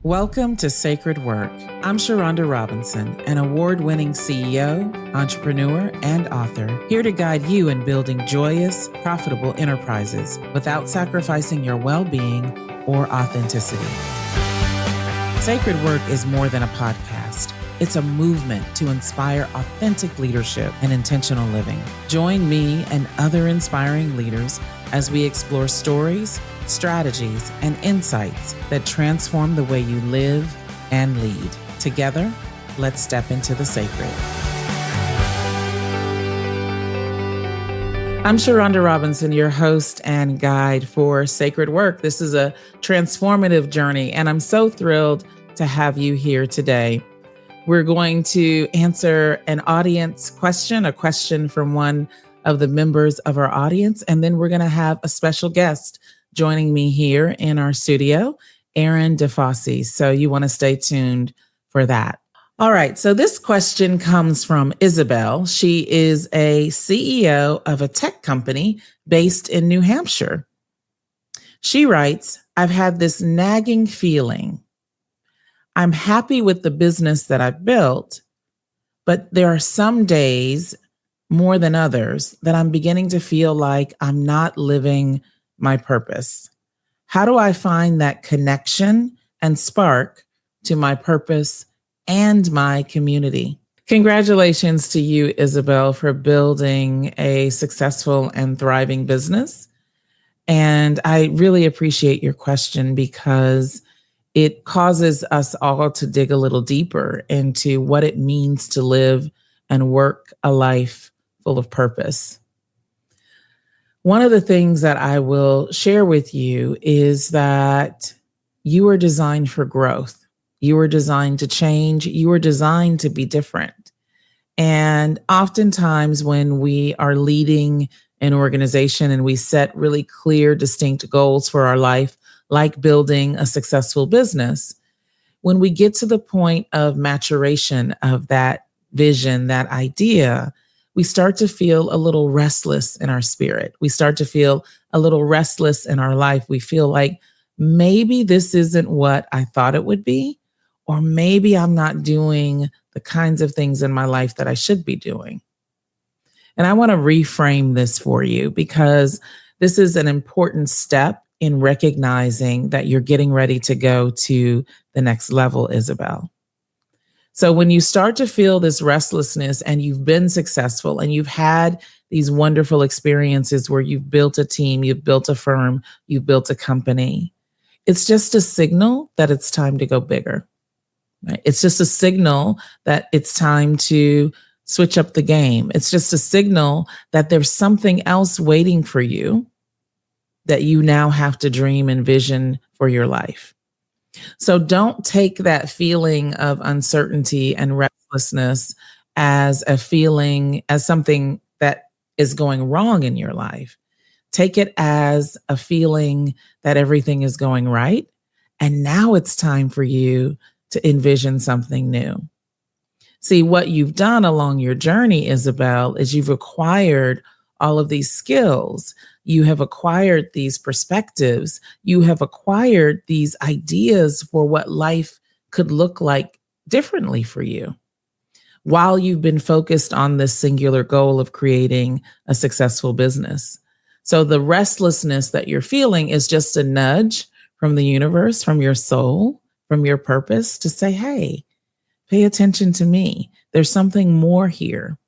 Welcome to Sacred Work. I'm Sharonda Robinson, an award-winning CEO, entrepreneur, and author, here to guide you in building joyous, profitable enterprises without sacrificing your well-being or authenticity. Sacred Work is more than a podcast. It's a movement to inspire authentic leadership and intentional living. Join me and other inspiring leaders as we explore stories, strategies, and insights that transform the way you live and lead. Together, let's step into the sacred. I'm Sharonda Robinson, your host and guide for Sacred Work. This is a transformative journey, and I'm so thrilled to have you here today. We're going to answer an audience question, a question from one of the members of our audience, and then we're going to have a special guest joining me here in our studio, Erin Defosse. So you want to stay tuned for that. All right. So this question comes from Isabel. She is a CEO of a tech company based in New Hampshire. She writes, I've had this nagging feeling. I'm happy with the business that I've built, but there are some days more than others that I'm beginning to feel like I'm not living my purpose. How do I find that connection and spark to my purpose and my community? Congratulations to you, Isabel, for building a successful and thriving business. And I really appreciate your question because it causes us all to dig a little deeper into what it means to live and work a life full of purpose. One of the things that I will share with you is that you are designed for growth. You are designed to change. You are designed to be different. And oftentimes when we are leading an organization and we set really clear, distinct goals for our life, like building a successful business, when we get to the point of maturation of that vision, that idea, we start to feel a little restless in our spirit. We start to feel a little restless in our life. We feel like maybe this isn't what I thought it would be, or maybe I'm not doing the kinds of things in my life that I should be doing. And I want to reframe this for you because this is an important step in recognizing that you're getting ready to go to the next level, Isabel. So when you start to feel this restlessness and you've been successful and you've had these wonderful experiences where you've built a team, you've built a firm, you've built a company, it's just a signal that it's time to go bigger. Right? It's just a signal that it's time to switch up the game. It's just a signal that there's something else waiting for you that you now have to dream and vision for your life. So don't take that feeling of uncertainty and restlessness as a feeling, as something that is going wrong in your life. Take it as a feeling that everything is going right. And now it's time for you to envision something new. See, what you've done along your journey, Isabel, is you've acquired all of these skills. You have acquired these perspectives. You have acquired these ideas for what life could look like differently for you while you've been focused on this singular goal of creating a successful business. So the restlessness that you're feeling is just a nudge from the universe, from your soul, from your purpose to say, hey, pay attention to me. There's something more here.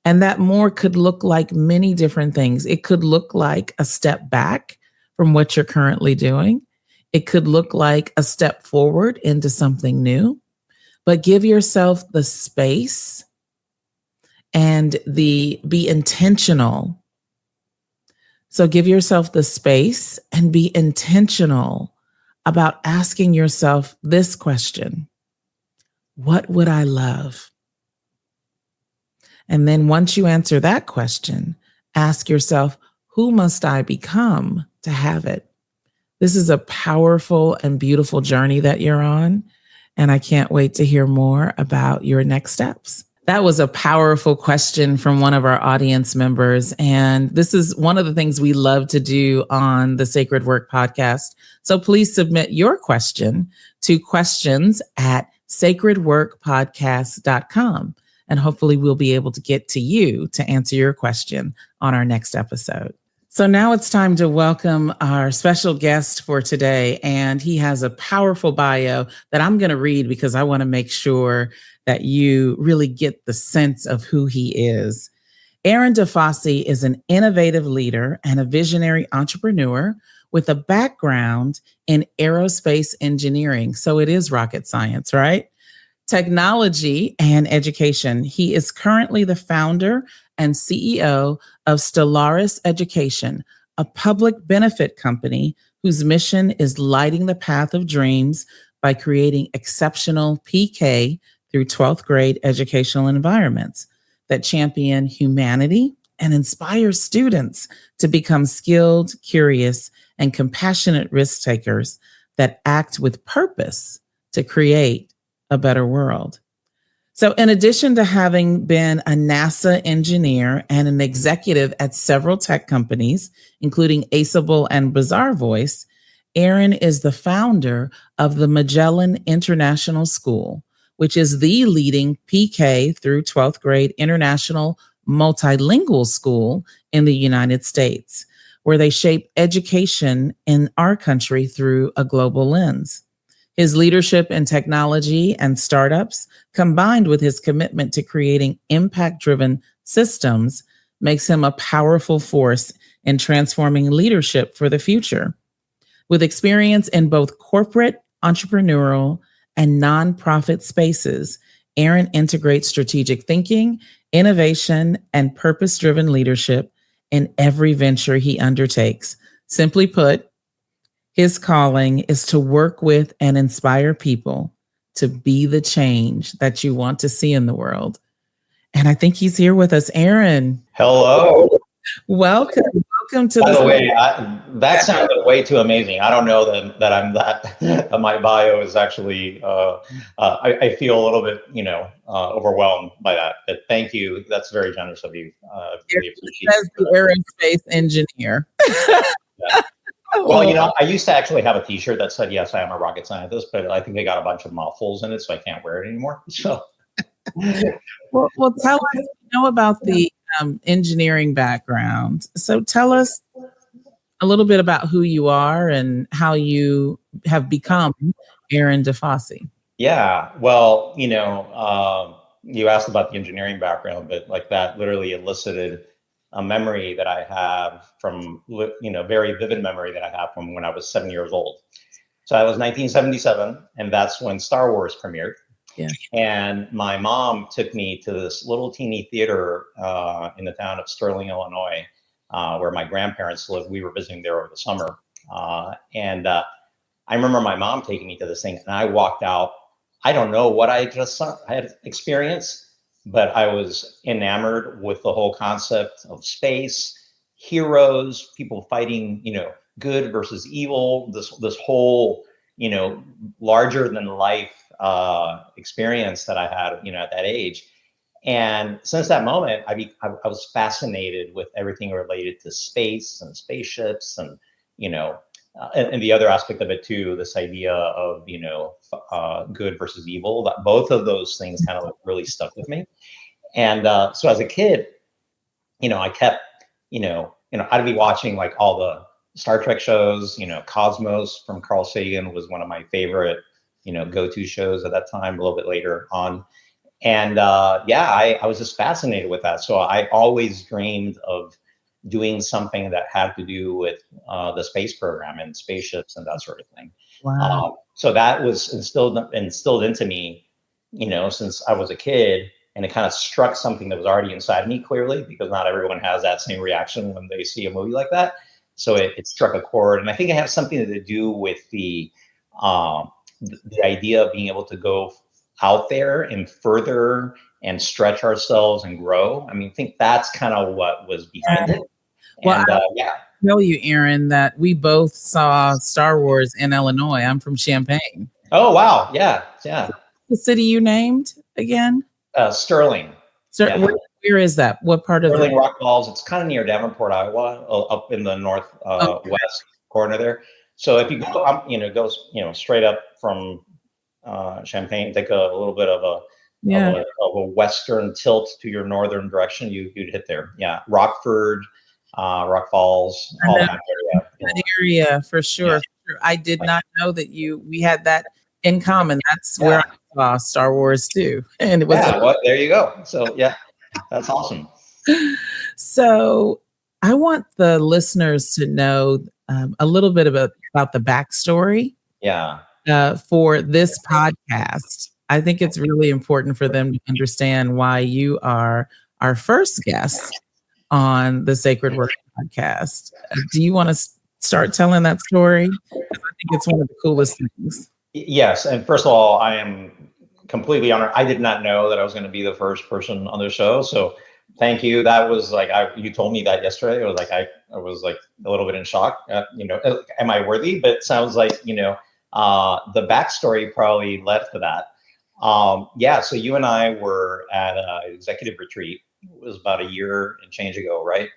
And that more could look like many different things. It could look like a step back from what you're currently doing. It could look like a step forward into something new. But give yourself the space and be intentional. So give yourself the space and be intentional about asking yourself this question: what would I love? And then once you answer that question, ask yourself, who must I become to have it? This is a powerful and beautiful journey that you're on. And I can't wait to hear more about your next steps. That was a powerful question from one of our audience members. And this is one of the things we love to do on the Sacred Work podcast. So please submit your question to questions@sacredworkpodcast.com. And hopefully we'll be able to get to you to answer your question on our next episode. So now it's time to welcome our special guest for today. And he has a powerful bio that I'm going to read because I want to make sure that you really get the sense of who he is. Erin Defosse is an innovative leader and a visionary entrepreneur with a background in aerospace engineering. So it is rocket science, right? Technology and education. He is currently the founder and CEO of Stellaris Education, a public benefit company whose mission is lighting the path of dreams by creating exceptional PK through 12th grade educational environments that champion humanity and inspire students to become skilled, curious, and compassionate risk takers that act with purpose to create a better world. So in addition to having been a NASA engineer and an executive at several tech companies, including Aceable and Bazaar Voice, Erin is the founder of the Magellan International School, which is the leading PK through 12th grade international multilingual school in the United States, where they shape education in our country through a global lens. His leadership in technology and startups, combined with his commitment to creating impact-driven systems, makes him a powerful force in transforming leadership for the future. With experience in both corporate, entrepreneurial, and nonprofit spaces, Erin integrates strategic thinking, innovation, and purpose-driven leadership in every venture he undertakes. Simply put, his calling is to work with and inspire people to be the change that you want to see in the world. And I think he's here with us. Erin. Hello. Welcome to By the way, that sounded way too amazing. I don't know that I'm that. My bio is actually, I feel a little bit, overwhelmed by that. But thank you. That's very generous of you. Really appreciate it. The aerospace engineer. Yeah. Well, I used to actually have a T-shirt that said, "Yes, I am a rocket scientist," but I think they got a bunch of mouthfuls in it, so I can't wear it anymore. So, well, tell us about the engineering background. So, tell us a little bit about who you are and how you have become Erin Defosse. Yeah, well, you asked about the engineering background, but like that literally elicited a memory that I have from, very vivid memory that I have from when I was 7 years old. So I was 1977, and that's when Star Wars premiered. Yeah. And my mom took me to this little teeny theater in the town of Sterling, Illinois, where my grandparents lived. We were visiting there over the summer. And I remember my mom taking me to this thing, and I walked out. I don't know what I had experienced, but I was enamored with the whole concept of space, heroes, people fighting, good versus evil, this whole, larger than life experience that I had, at that age. And since that moment, I was fascinated with everything related to space and spaceships and, and the other aspect of it too, this idea of, good versus evil, that both of those things kind of really stuck with me. And so as a kid, I kept, I'd be watching like all the Star Trek shows, Cosmos from Carl Sagan was one of my favorite, go-to shows at that time, a little bit later on. And I was just fascinated with that. So I always dreamed of doing something that had to do with the space program and spaceships and that sort of thing. Wow. So that was instilled into me, since I was a kid, and it kind of struck something that was already inside me clearly, because not everyone has that same reaction when they see a movie like that. So it struck a chord, and I think it has something to do with the idea of being able to go out there and further and stretch ourselves and grow. I think that's kind of what was behind it. Well, I tell you, Erin, that we both saw Star Wars in Illinois. I'm from Champaign. Oh, wow. Yeah. The city you named again? Sterling. So Yeah. where is that? What part of Sterling Rock Falls. It's kind of near Davenport, Iowa, up in the north west corner there. So if you go up, goes straight up from Champaign, take a little bit of a western tilt to your northern direction, you'd hit there. Yeah, Rockford, Rock Falls, all that area. That area for sure. Yeah. I did not know that we had that in common. That's where I saw Star Wars too, and it was. Well, there you go. So yeah, that's awesome. So I want the listeners to know a little bit about the backstory. Yeah. For this podcast. I think it's really important for them to understand why you are our first guest on the Sacred Work podcast. Do you want to start telling that story? I think it's one of the coolest things. Yes. And first of all, I am completely honored. I did not know that I was going to be the first person on the show. So thank you. That was like, you told me that yesterday. It was like, I was like a little bit in shock. Am I worthy? But it sounds like, the backstory probably led to that. So you and I were at an executive retreat. It was about a year and change ago, right?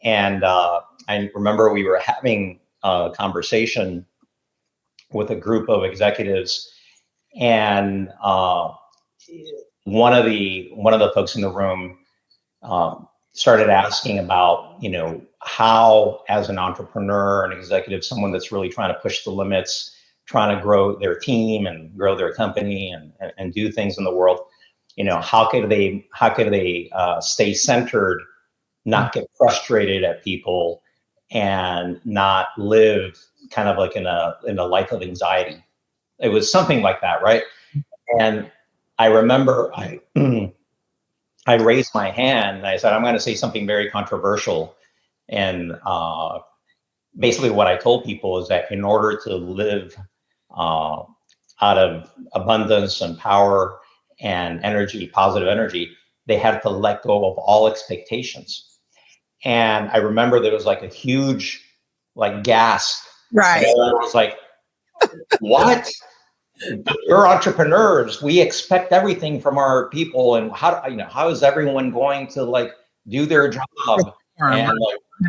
And I remember we were having a conversation with a group of executives, and one of the folks in the room started asking about, how, as an entrepreneur, an executive, someone that's really trying to push the limits, trying to grow their team and grow their company and do things in the world, how could they stay centered, not get frustrated at people, and not live kind of like in a life of anxiety. It was something like that, right? And I remember I raised my hand and I said, I'm going to say something very controversial. And basically what I told people is that in order to live out of abundance and power and energy, positive energy, they had to let go of all expectations. And I remember there was like a huge gasp. Right. And I was like, what? We're entrepreneurs. We expect everything from our people. And how is everyone going to do their job? And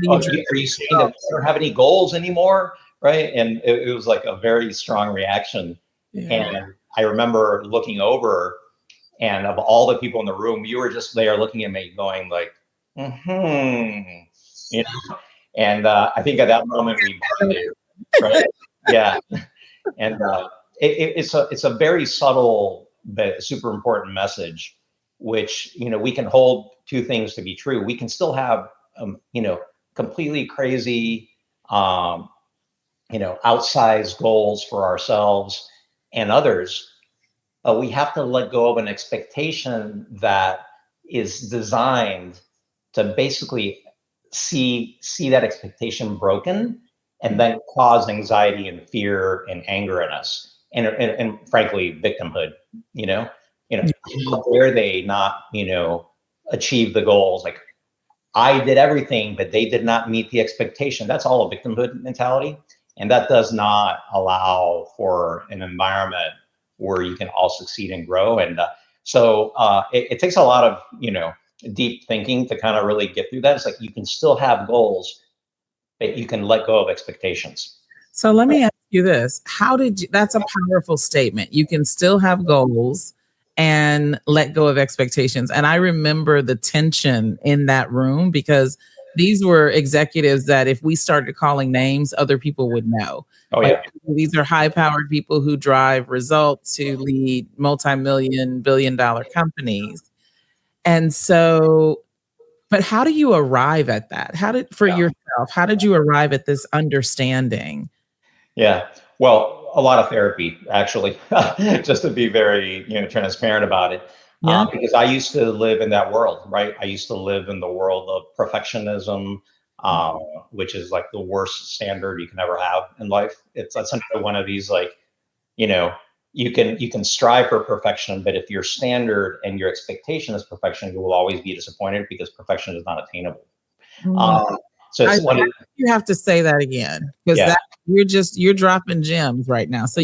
are you saying that we don't have any goals anymore? Right. And it was like a very strong reaction. Yeah. And I remember looking over, and of all the people in the room, you were just there looking at me going like, and I think at that moment we bonded, right? Yeah. And it's a very subtle but super important message, which, we can hold two things to be true. We can still have, completely crazy, outsized goals for ourselves and others, but we have to let go of an expectation that is designed to basically see that expectation broken and then cause anxiety and fear and anger in us, and frankly victimhood. How dare they not achieve the goals? Like, I did everything, but they did not meet the expectation. That's all a victimhood mentality, and that does not allow for an environment where you can all succeed and grow. And so it takes a lot of deep thinking to kind of really get through that. It's like you can still have goals, but you can let go of expectations. So let me ask you this. That's a powerful statement. You can still have goals and let go of expectations. And I remember the tension in that room, because these were executives that if we started calling names, other people would know. Oh, yeah. These are high-powered people who drive results, who lead multi-million, billion-dollar companies. And so, but how do you arrive at that? Yourself, how did you arrive at this understanding? Yeah, well, a lot of therapy, actually, just to be very, transparent about it. Yeah. Because I used to live in that world, right? I used to live in the world of perfectionism, which is like the worst standard you can ever have in life. That's another one of these, you can strive for perfection, but if your standard and your expectation is perfection, you will always be disappointed because perfection is not attainable. So you have to say that again, because you're dropping gems right now. So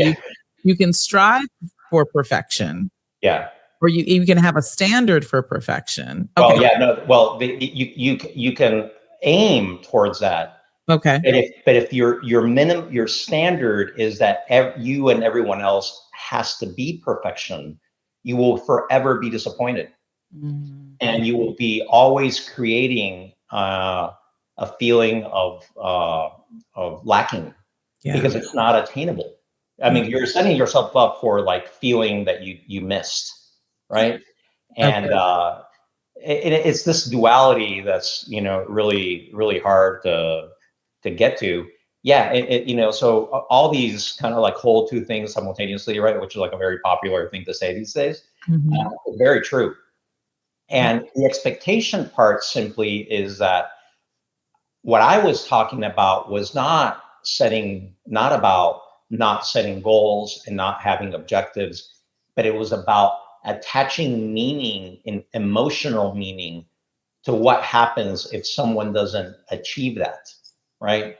you can strive for perfection. Yeah. Or you can have a standard for perfection. Well, Okay. yeah, no, well, you can aim towards that. Okay. But if your standard is that you and everyone else has to be perfection, you will forever be disappointed, and you will be always creating a feeling of lacking Yeah. because it's not attainable. I mean, you're setting yourself up for like feeling that you missed, right? And Okay. it's this duality that's really hard to get to. Yeah, so all these kind of like hold two things simultaneously, right? Which is like a very popular thing to say these days. Mhm. Very true. And the expectation part simply is that what I was talking about was not about not setting goals and not having objectives, but it was about attaching meaning and emotional meaning to what happens if someone doesn't achieve that, right?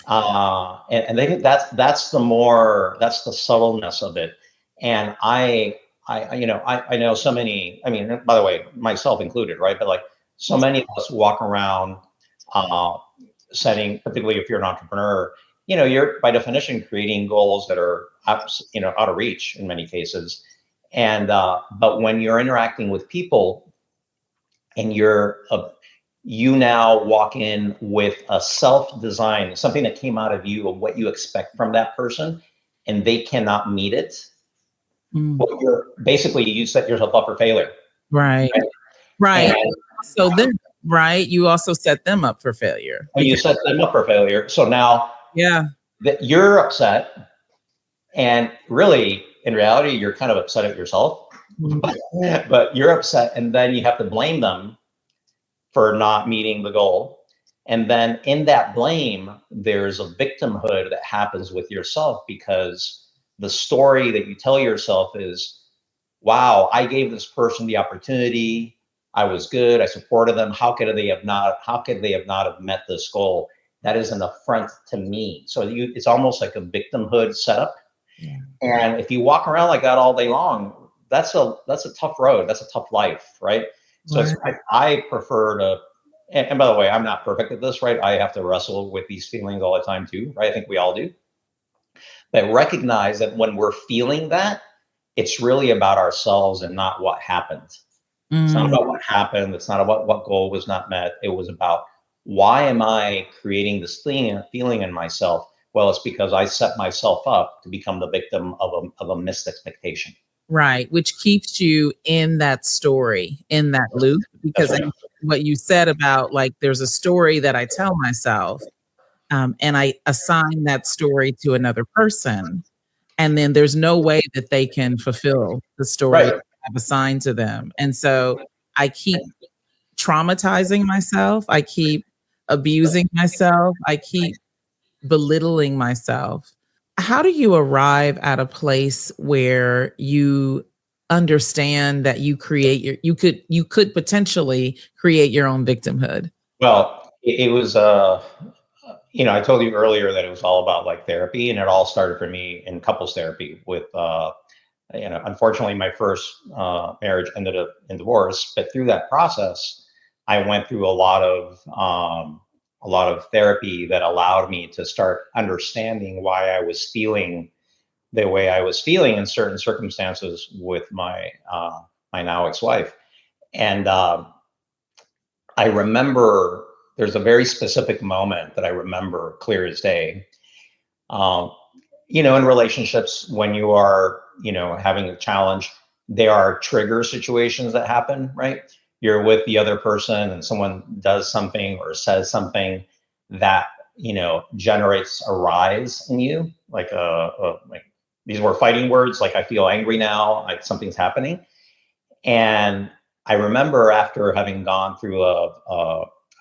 And I think that's the subtleness of it. And I know so many. I mean, by the way, myself included, right? But like so many of us walk around uh, setting, particularly if you're an entrepreneur, you're by definition creating goals that are out of reach in many cases. And but when you're interacting with people and you now walk in with a self-design, something that came out of you of what you expect from that person, and they cannot meet it. Well, you set yourself up for failure. Right. Right? Right. And So then, right, you also set them up for failure. when you set them up for failure, so now Yeah. that you're upset, and really in reality, you're kind of upset at yourself, but you're upset, and then you have to blame them for not meeting the goal. And then in that blame, there's a victimhood that happens with yourself because the story that you tell yourself is, wow, I gave this person the opportunity. I was good. I supported them. How could they have not have met this goal? That is an affront to me. So it's almost like a victimhood setup. Yeah. And if you walk around like that all day long, that's a tough road. That's a tough life, right? So I prefer to, and by the way, I'm not perfect at this, right? I have to wrestle with these feelings all the time too, right? I think we all do. But recognize that when we're feeling that, it's really about ourselves and not what happened. It's not about what happened. It's not about what goal was not met. It was about, why am I creating this feeling in myself? Well, it's because I set myself up to become the victim of a missed expectation. Right, which keeps you in that story, in that loop, because That's right. what you said about like there's a story that I tell myself, and I assign that story to another person, and then there's no way that they can fulfill the story Right. that I've assigned to them, and so I keep traumatizing myself, I keep abusing myself, I keep belittling myself. How do you arrive at a place where you understand that you could potentially create your own victimhood? Well, it was, I told you earlier that it was all about like therapy, and it all started for me in couples therapy with, unfortunately, my first marriage ended up in divorce. But through that process, I went through a lot of therapy that allowed me to start understanding why I was feeling the way I was feeling in certain circumstances with my now ex-wife. And I remember there's a very specific moment that I remember clear as day. Um, in relationships, when you are, having a challenge, there are trigger situations that happen, right? You're with the other person and someone does something or says something that, generates a rise in you. Like, like these were fighting words. Like, I feel angry now, like something's happening. And I remember after having gone through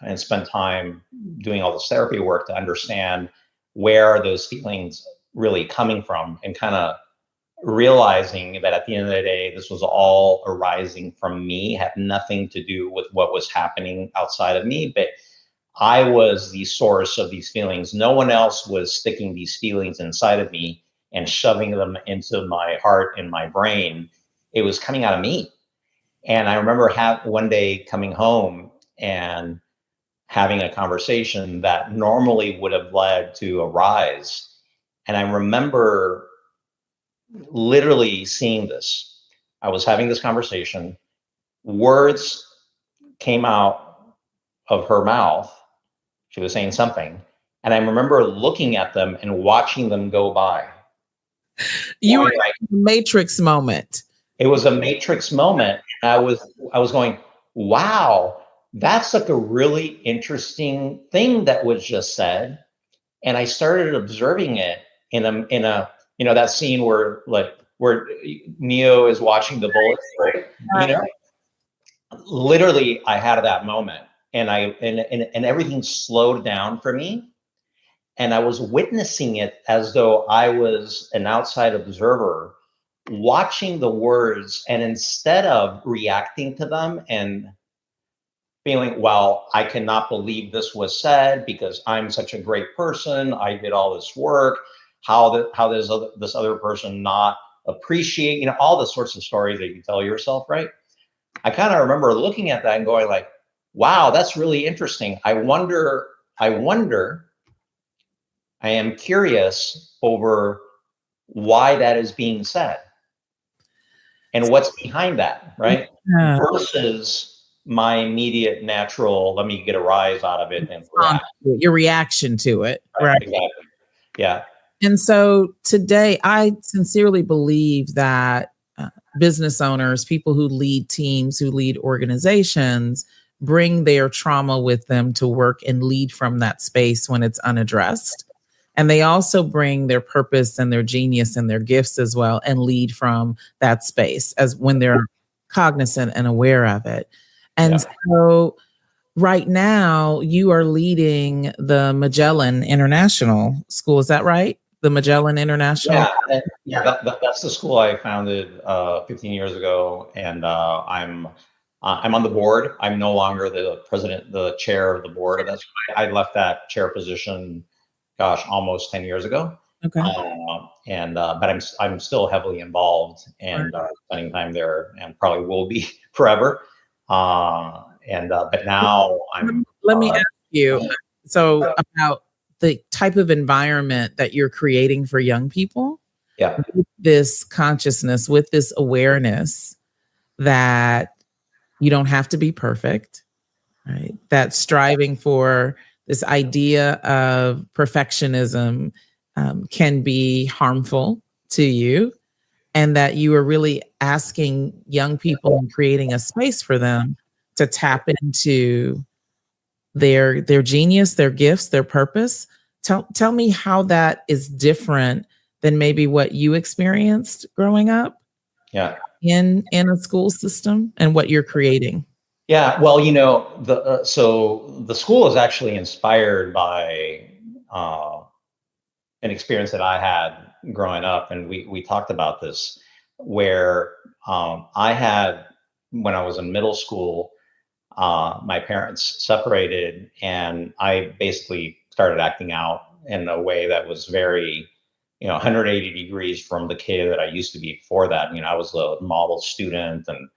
and spent time doing all this therapy work to understand where are those feelings really coming from, and kind of realizing that at the end of the day, this was all arising from me, had nothing to do with what was happening outside of me, but I was the source of these feelings. No one else was sticking these feelings inside of me and shoving them into my heart and my brain. it was coming out of me. And I remember one day coming home and having a conversation that normally would have led to a rise. And I remember literally seeing this. I was having this conversation, words came out of her mouth. She was saying something. And I remember looking at them and watching them go by. You were in a Matrix moment. It was a Matrix moment. I was going, wow, that's like a really interesting thing that was just said. And I started observing it in a that scene where Neo is watching the bullets, right? Literally I had that moment, and and everything slowed down for me. And I was witnessing it as though I was an outside observer watching the words, and instead of reacting to them and feeling, well, I cannot believe this was said because I'm such a great person, I did all this work, how does this other person not appreciate, all the sorts of stories that you tell yourself, right? I kind of remember looking at that and going like, wow, that's really interesting. I am curious over why that is being said and what's behind that, right? Yeah. Versus my immediate natural, let me get a rise out of it and your reaction to it, right? Exactly. Yeah. And so today, I sincerely believe that business owners, people who lead teams, who lead organizations, bring their trauma with them to work and lead from that space when it's unaddressed. And they also bring their purpose and their genius and their gifts as well and lead from that space as when they're cognizant and aware of it. And so right now you are leading the Magellan International School. Is that right? The Magellan International? Yeah, that's the school I founded 15 years ago. And I'm on the board. I'm no longer the president, the chair of the board of that school. I left that chair position, almost 10 years ago. Okay. But I'm still heavily involved and spending time there, and probably will be forever. But now Let me ask you about the type of environment that you're creating for young people. Yeah. With this consciousness, with this awareness that you don't have to be perfect, right? That striving for this idea of perfectionism can be harmful to you, and that you are really asking young people and creating a space for them to tap into their genius, their gifts, their purpose. Tell me how that is different than maybe what you experienced growing up. Yeah. In a school system and what you're creating. Yeah, well, so the school is actually inspired by an experience that I had growing up, and we talked about this, where I had, when I was in middle school, my parents separated, and I basically started acting out in a way that was very, 180 degrees from the kid that I used to be before that. I was a model student, and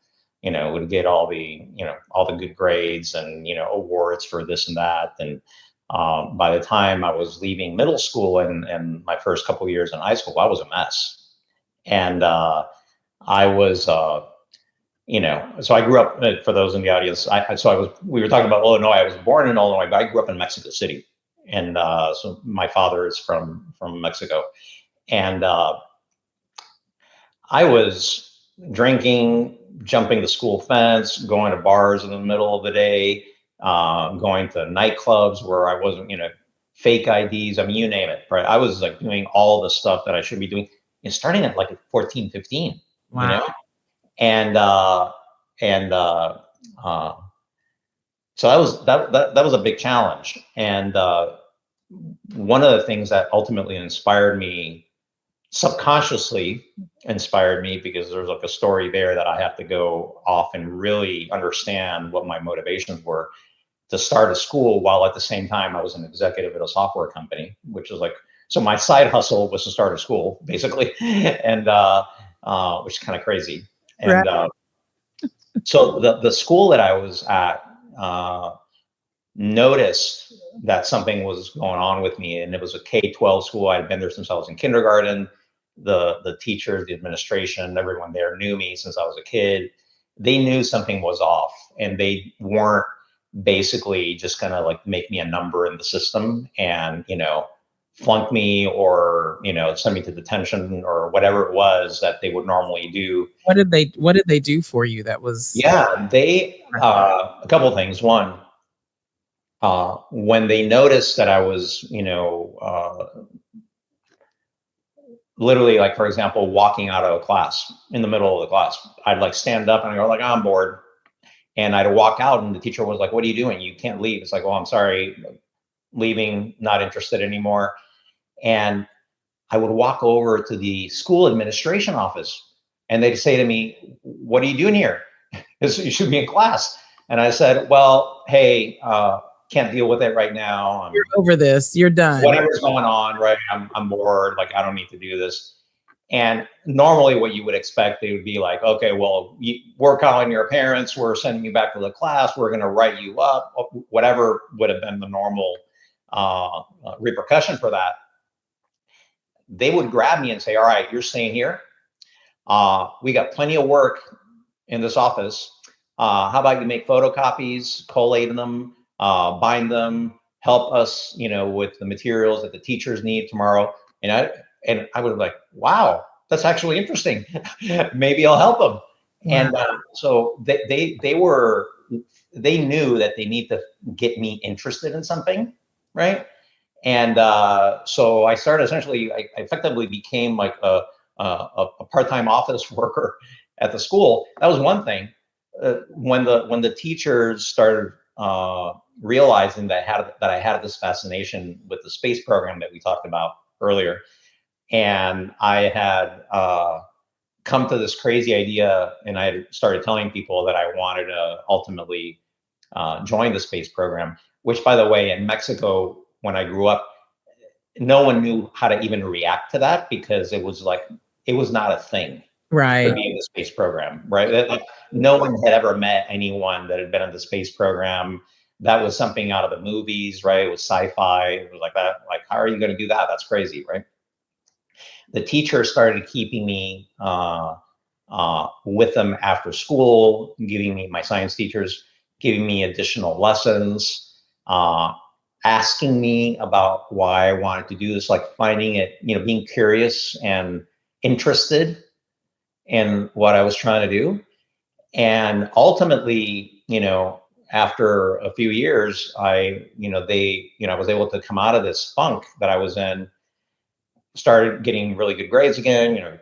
would get all the good grades and awards for this and that. And by the time I was leaving middle school and my first couple of years in high school, I was a mess. And I was so I grew up, for those in the audience, we were talking about Illinois. I was born in Illinois, but I grew up in Mexico City. And so my father is from Mexico. And I was drinking, jumping the school fence, going to bars in the middle of the day, going to nightclubs where I wasn't, fake IDs. I mean, you name it, right? I was like doing all the stuff that I should be doing, starting at like 14, 15, Wow. And so that was a big challenge. And one of the things that ultimately subconsciously inspired me, because there's like a story there that I have to go off and really understand what my motivations were, to start a school while at the same time I was an executive at a software company, which is like, so my side hustle was to start a school basically, and which is kind of crazy. Right. And so the school that I was at noticed that something was going on with me, and it was a K-12 school. I had been there since I was in kindergarten. The teachers, the administration, everyone there knew me since I was a kid. They knew something was off, and they weren't basically just gonna like make me a number in the system and flunk me or send me to detention or whatever it was that they would normally do. What did they do for you that was? Yeah, they a couple of things. One, when they noticed that I was, literally, like, for example, walking out of a class in the middle of the class, I'd like stand up and I go like, I'm bored. And I'd walk out and the teacher was like, what are you doing? You can't leave. It's like, oh, I'm sorry, leaving, not interested anymore. And I would walk over to the school administration office and they'd say to me, what are you doing here? You should be in class. And I said, well, hey, can't deal with it right now. You're over this. You're done. Whatever's going on, right? I'm bored. Like, I don't need to do this. And normally what you would expect, they would be like, okay, well, we're calling your parents. We're sending you back to the class. We're going to write you up, whatever would have been the normal repercussion for that. They would grab me and say, all right, you're staying here. We got plenty of work in this office. How about you make photocopies, collate them, bind them, help us, with the materials that the teachers need tomorrow. And I was like, wow, that's actually interesting. Maybe I'll help them. Wow. And so they knew that they need to get me interested in something, right? And so I started essentially, I effectively became like a part-time office worker at the school. That was one thing. When the teachers started realizing that I had this fascination with the space program that we talked about earlier, and I had come to this crazy idea, and I had started telling people that I wanted to ultimately join the space program, which, by the way, in Mexico, when I grew up, no one knew how to even react to that because it was not a thing. Right. To be in the space program, right? Like, no one had ever met anyone that had been in the space program. That was something out of the movies, right? It was sci-fi. It was like that. Like, how are you going to do that? That's crazy, right? The teacher started keeping me with them after school, my science teachers, giving me additional lessons, asking me about why I wanted to do this, like finding it, being curious and interested in what I was trying to do. And ultimately, after a few years, I was able to come out of this funk that I was in, started getting really good grades again,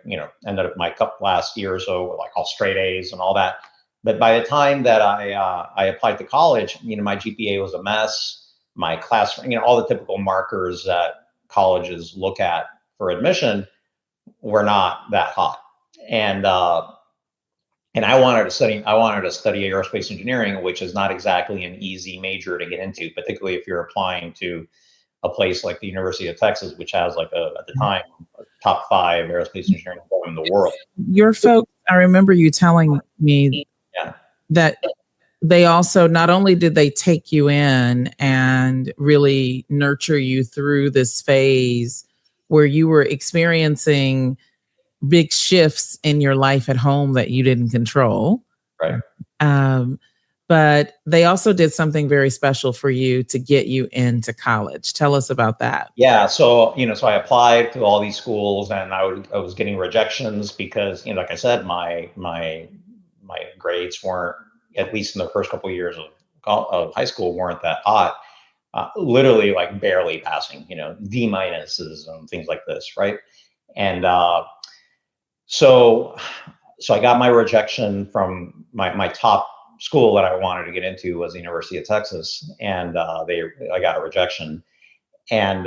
ended up my last year or so with like all straight A's and all that. But by the time that I applied to college, my GPA was a mess. My class, all the typical markers that colleges look at for admission were not that hot. And I wanted to study aerospace engineering, which is not exactly an easy major to get into, particularly if you're applying to a place like the University of Texas, which has like at the time, a top 5 aerospace engineering program in the world. Your folks, I remember you telling me that they also, not only did they take you in and really nurture you through this phase where you were experiencing big shifts in your life at home that you didn't control. Right. But they also did something very special for you to get you into college. Tell us about that. Yeah. So, so I applied to all these schools and I was getting rejections because, like I said, my grades weren't, at least in the first couple of years of high school, weren't that hot. Literally like barely passing, D- and things like this. Right. And, So I got my rejection from my top school that I wanted to get into was the University of Texas, and I got a rejection. And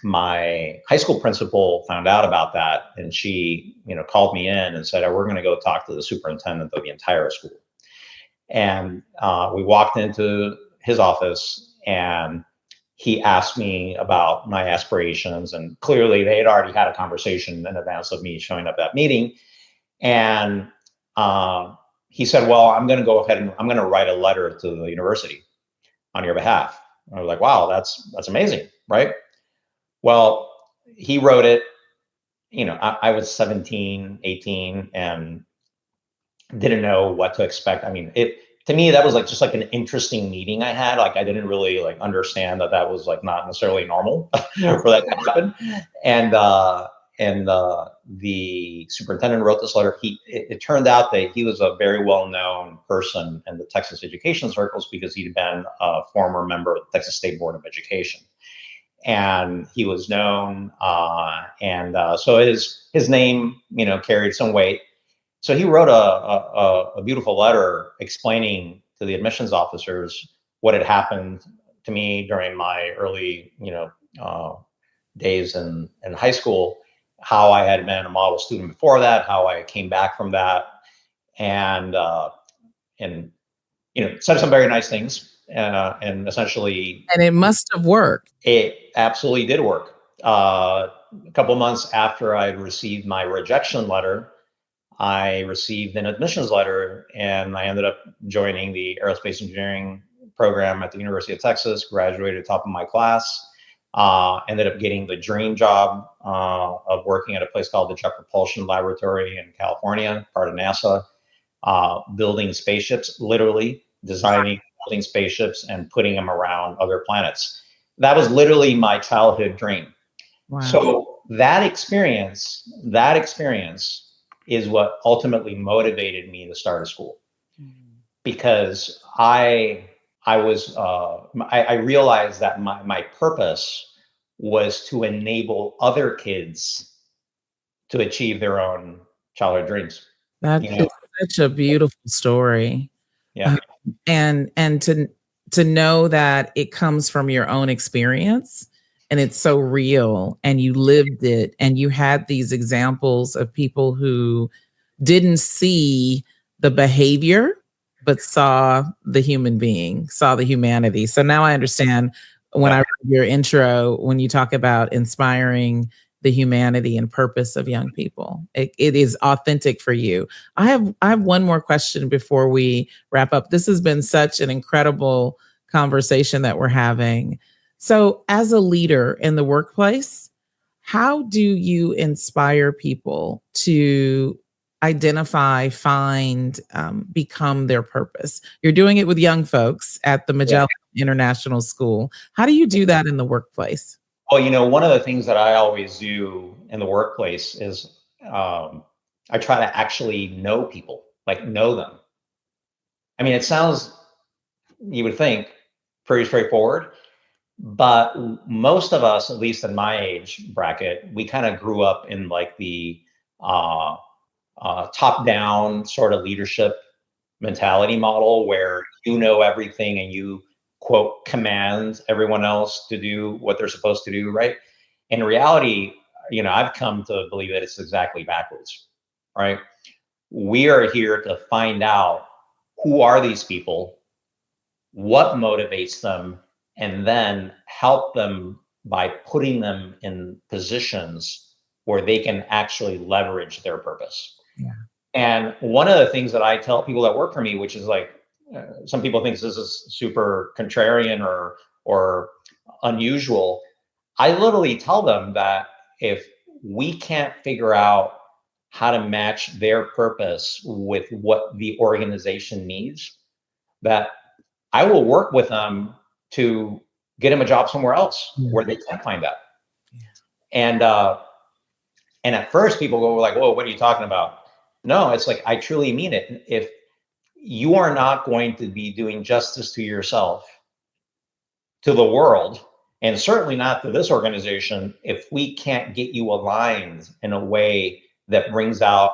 my high school principal found out about that, and she called me in and said, "Oh, we're going to go talk to the superintendent of the entire school." And we walked into his office, and he asked me about my aspirations, and clearly they had already had a conversation in advance of me showing up at that meeting. And he said, well, I'm going to go ahead and I'm going to write a letter to the university on your behalf. I was like, wow, that's amazing, right? Well, he wrote it. I was 17, 18, and didn't know what to expect. I mean, to me, that was like just like an interesting meeting I had. Like, I didn't really like understand that was like not necessarily normal for that to happen. And the superintendent wrote this letter. It turned out that he was a very well-known person in the Texas education circles because he'd been a former member of the Texas State Board of Education. And he was known, so his name, carried some weight. So he wrote a beautiful letter explaining to the admissions officers what had happened to me during my early, days in high school, how I had been a model student before that, how I came back from that, and said some very nice things. And essentially, and it must have worked. It absolutely did work. A couple months after I received my rejection letter, I received an admissions letter, and I ended up joining the Aerospace Engineering program at the University of Texas, graduated top of my class, ended up getting the dream job of working at a place called the Jet Propulsion Laboratory in California, part of NASA, building spaceships, literally designing, building spaceships and putting them around other planets. That was literally my childhood dream. Wow. So that experience is what ultimately motivated me to start a school, because I realized that my purpose was to enable other kids to achieve their own childhood dreams. That is such a beautiful story. Yeah. And to know that it comes from your own experience and it's so real and you lived it and you had these examples of people who didn't see the behavior but saw the human being, saw the humanity. So now I understand when I read your intro, when you talk about inspiring the humanity and purpose of young people, it is authentic for you. I have one more question before we wrap up. This has been such an incredible conversation that we're having. So as a leader in the workplace, how do you inspire people to identify, find, become their purpose? You're doing it with young folks at the Magellan International School. How do you do that in the workplace? Well, one of the things that I always do in the workplace is I try to actually know people, like know them. I mean, it sounds, you would think, pretty straightforward, but most of us, at least in my age bracket, we kind of grew up in like the top-down sort of leadership mentality model where you know everything and you, quote, command everyone else to do what they're supposed to do, right? In reality, I've come to believe that it's exactly backwards, right? We are here to find out who are these people, what motivates them, and then help them by putting them in positions where they can actually leverage their purpose. Yeah. And one of the things that I tell people that work for me, which is like, some people think this is super contrarian or unusual. I literally tell them that if we can't figure out how to match their purpose with what the organization needs, that I will work with them to get them a job somewhere else where they can't find that. Yeah. And at first people go like, whoa, what are you talking about? No, it's like, I truly mean it. If you are not going to be doing justice to yourself, to the world, and certainly not to this organization, if we can't get you aligned in a way that brings out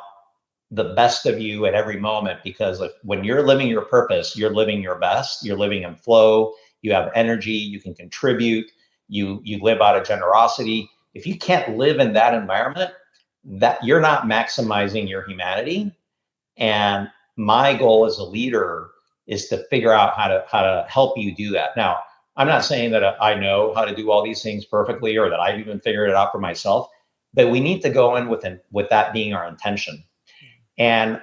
the best of you at every moment. Because when you're living your purpose, you're living your best, you're living in flow, you have energy, you can contribute, you live out of generosity. If you can't live in that environment, that you're not maximizing your humanity. And my goal as a leader is to figure out how to help you do that. Now, I'm not saying that I know how to do all these things perfectly or that I've even figured it out for myself, but we need to go in with that being our intention. And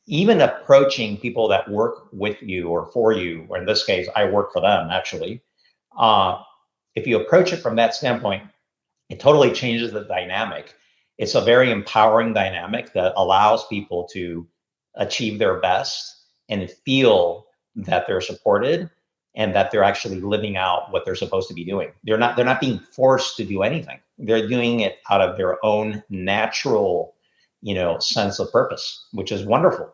even approaching people that work with you or for you, or in this case, I work for them actually. Uh, if you approach it from that standpoint, it totally changes the dynamic. It's a very empowering dynamic that allows people to achieve their best and feel that they're supported and that they're actually living out what they're supposed to be doing. They're not being forced to do anything. They're doing it out of their own natural, sense of purpose, which is wonderful.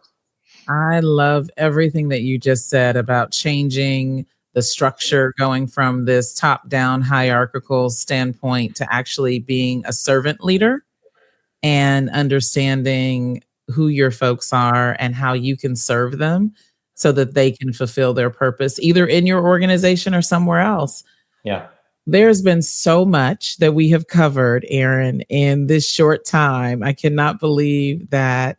I love everything that you just said about changing the structure, going from this top down hierarchical standpoint to actually being a servant leader and understanding who your folks are and how you can serve them so that they can fulfill their purpose, either in your organization or somewhere else. Yeah. There's been so much that we have covered, Erin, in this short time. I cannot believe that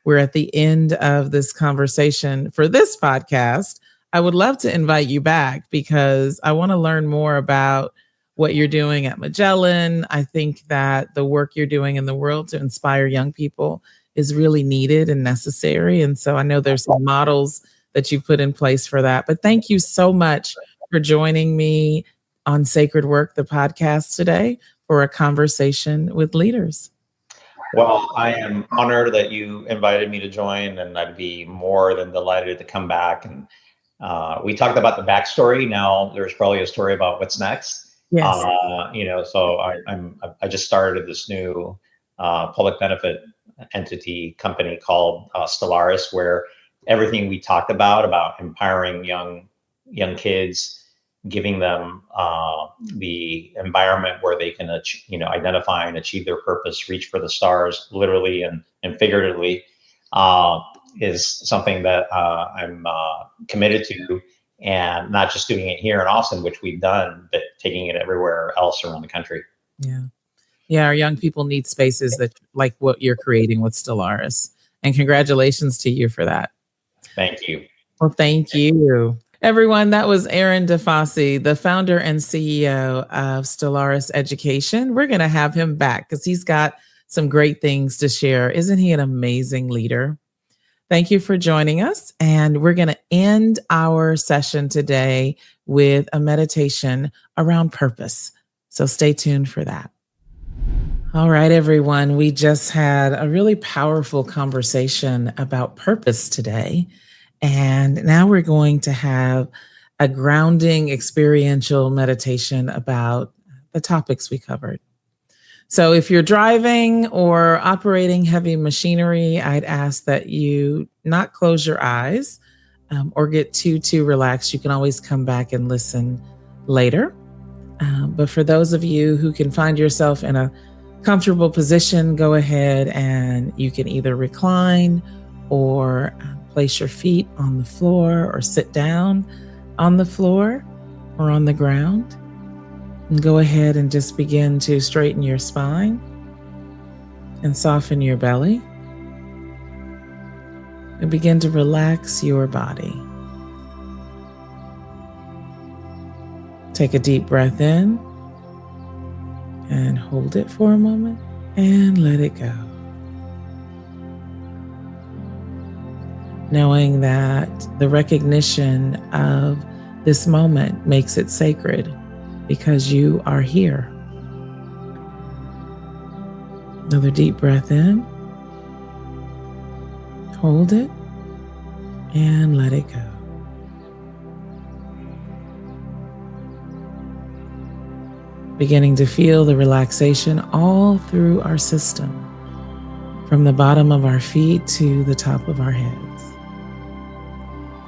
we're at the end of this conversation for this podcast. I would love to invite you back because I want to learn more about what you're doing at Magellan. I think that the work you're doing in the world to inspire young people is really needed and necessary. And so I know there's some models that you've put in place for that. But thank you so much for joining me on Sacred Work, the podcast today, for a conversation with leaders. Well, I am honored that you invited me to join, and I'd be more than delighted to come back. And we talked about the backstory. Now there's probably a story about what's next. Yes. So I just started this new public benefit entity company called Stellaris, where everything we talked about empowering young kids, giving them the environment where they can, identify and achieve their purpose, reach for the stars, literally and figuratively, is something that I'm committed to, and not just doing it here in Austin, which we've done, but taking it everywhere else around the country. Yeah. Yeah. Our young people need spaces that like what you're creating with Stellaris. And congratulations to you for that. Thank you. Well, thank you. Everyone, that was Erin Defosse, the founder and CEO of Stellaris Education. We're going to have him back because he's got some great things to share. Isn't he an amazing leader? Thank you for joining us. And we're going to end our session today with a meditation around purpose. So stay tuned for that. All right, everyone. We just had a really powerful conversation about purpose today. And now we're going to have a grounding experiential meditation about the topics we covered. So if you're driving or operating heavy machinery, I'd ask that you not close your eyes or get too relaxed. You can always come back and listen later. But for those of you who can find yourself in a comfortable position, go ahead and you can either recline or place your feet on the floor or sit down on the floor or on the ground. And go ahead and just begin to straighten your spine and soften your belly. And begin to relax your body. Take a deep breath in and hold it for a moment and let it go. Knowing that the recognition of this moment makes it sacred because you are here. Another deep breath in, hold it, and let it go. Beginning to feel the relaxation all through our system, from the bottom of our feet to the top of our heads.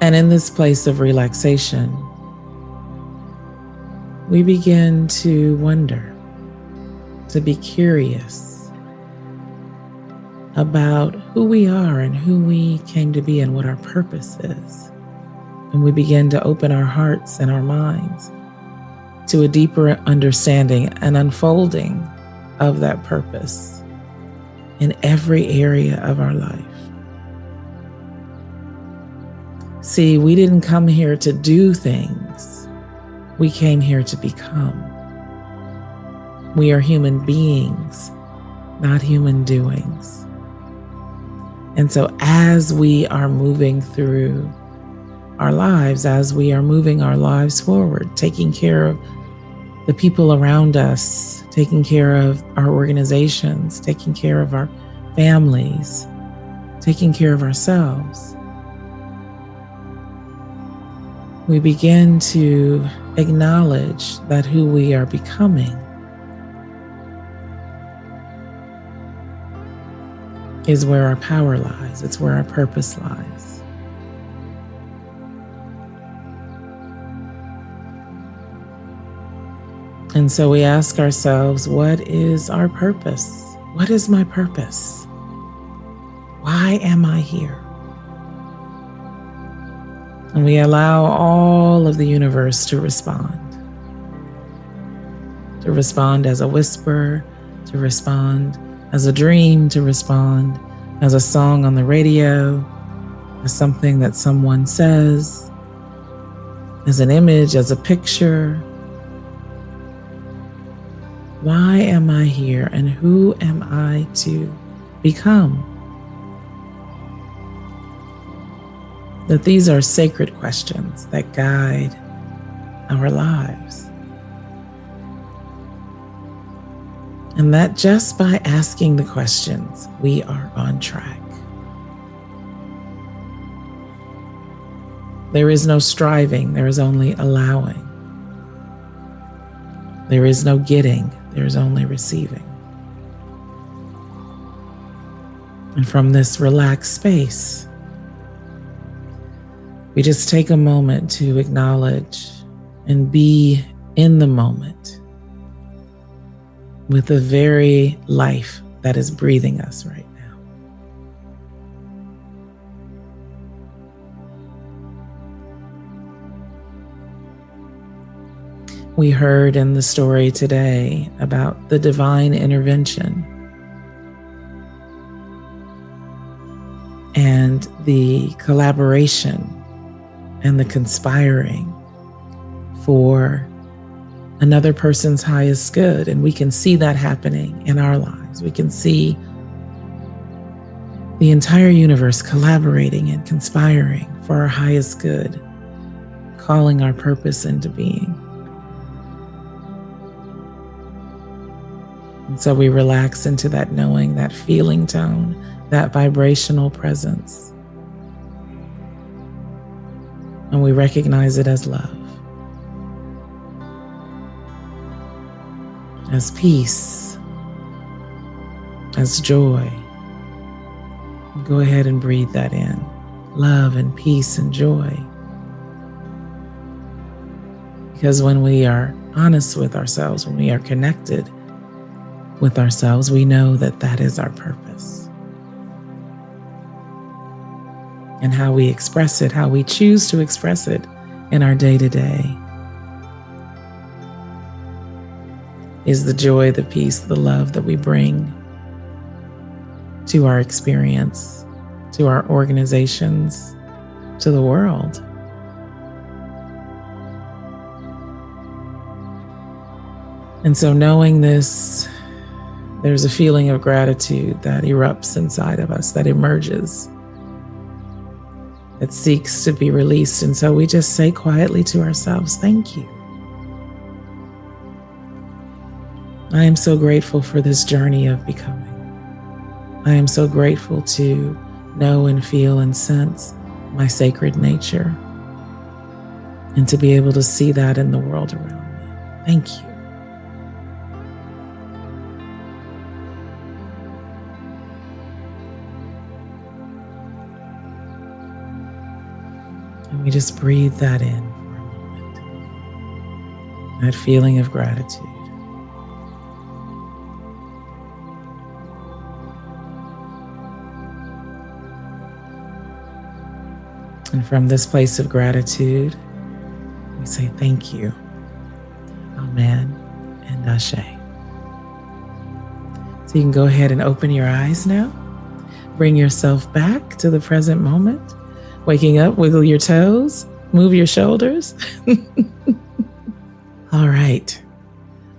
And in this place of relaxation, we begin to wonder, to be curious about who we are and who we came to be and what our purpose is. And we begin to open our hearts and our minds to a deeper understanding and unfolding of that purpose in every area of our life. See, we didn't come here to do things. We came here to become. We are human beings, not human doings. And so as we are moving through our lives, as we are moving our lives forward, taking care of the people around us, taking care of our organizations, taking care of our families, taking care of ourselves, we begin to acknowledge that who we are becoming is where our power lies. It's where our purpose lies. And so we ask ourselves, what is our purpose? What is my purpose? Why am I here? And we allow all of the universe to respond as a whisper, to respond as a dream, to respond as a song on the radio, as something that someone says, as an image, as a picture. Why am I here, and who am I to become? That these are sacred questions that guide our lives. And that just by asking the questions, we are on track. There is no striving, there is only allowing. There is no getting, there is only receiving. And from this relaxed space, we just take a moment to acknowledge and be in the moment with the very life that is breathing us right now. We heard in the story today about the divine intervention and the collaboration and the conspiring for another person's highest good. And we can see that happening in our lives. We can see the entire universe collaborating and conspiring for our highest good, calling our purpose into being. And so we relax into that knowing, that feeling tone, that vibrational presence. And we recognize it as love, as peace, as joy. Go ahead and breathe that in. Love and peace and joy. Because when we are honest with ourselves, when we are connected with ourselves, we know that that is our purpose. And how we express it, how we choose to express it in our day-to-day is the joy, the peace, the love that we bring to our experience, to our organizations, to the world. And so knowing this, there's a feeling of gratitude that erupts inside of us, that emerges, that seeks to be released. And so we just say quietly to ourselves, thank you. I am so grateful for this journey of becoming. I am so grateful to know and feel and sense my sacred nature and to be able to see that in the world around me. Thank you. And we just breathe that in for a moment. That feeling of gratitude. And from this place of gratitude, we say thank you. Amen and Ashe. So you can go ahead and open your eyes now. Bring yourself back to the present moment. Waking up, wiggle your toes, move your shoulders. All right.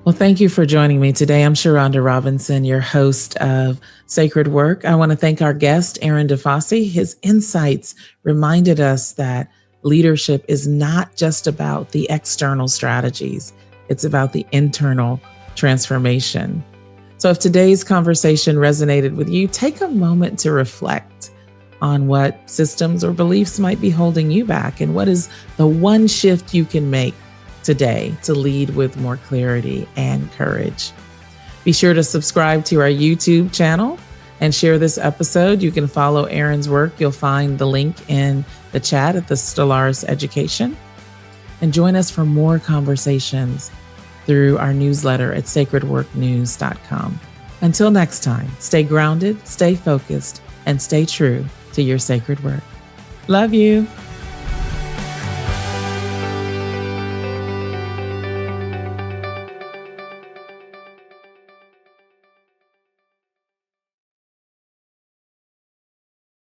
Well, thank you for joining me today. I'm Sharonda Robinson, your host of Sacred Work. I want to thank our guest, Erin Defosse. His insights reminded us that leadership is not just about the external strategies, it's about the internal transformation. So if today's conversation resonated with you, take a moment to reflect on what systems or beliefs might be holding you back and what is the one shift you can make today to lead with more clarity and courage. Be sure to subscribe to our YouTube channel and share this episode. You can follow Erin's work. You'll find the link in the chat at the Stellaris Education. And join us for more conversations through our newsletter at sacredworknews.com. Until next time, stay grounded, stay focused, and stay true to your sacred work. Love you.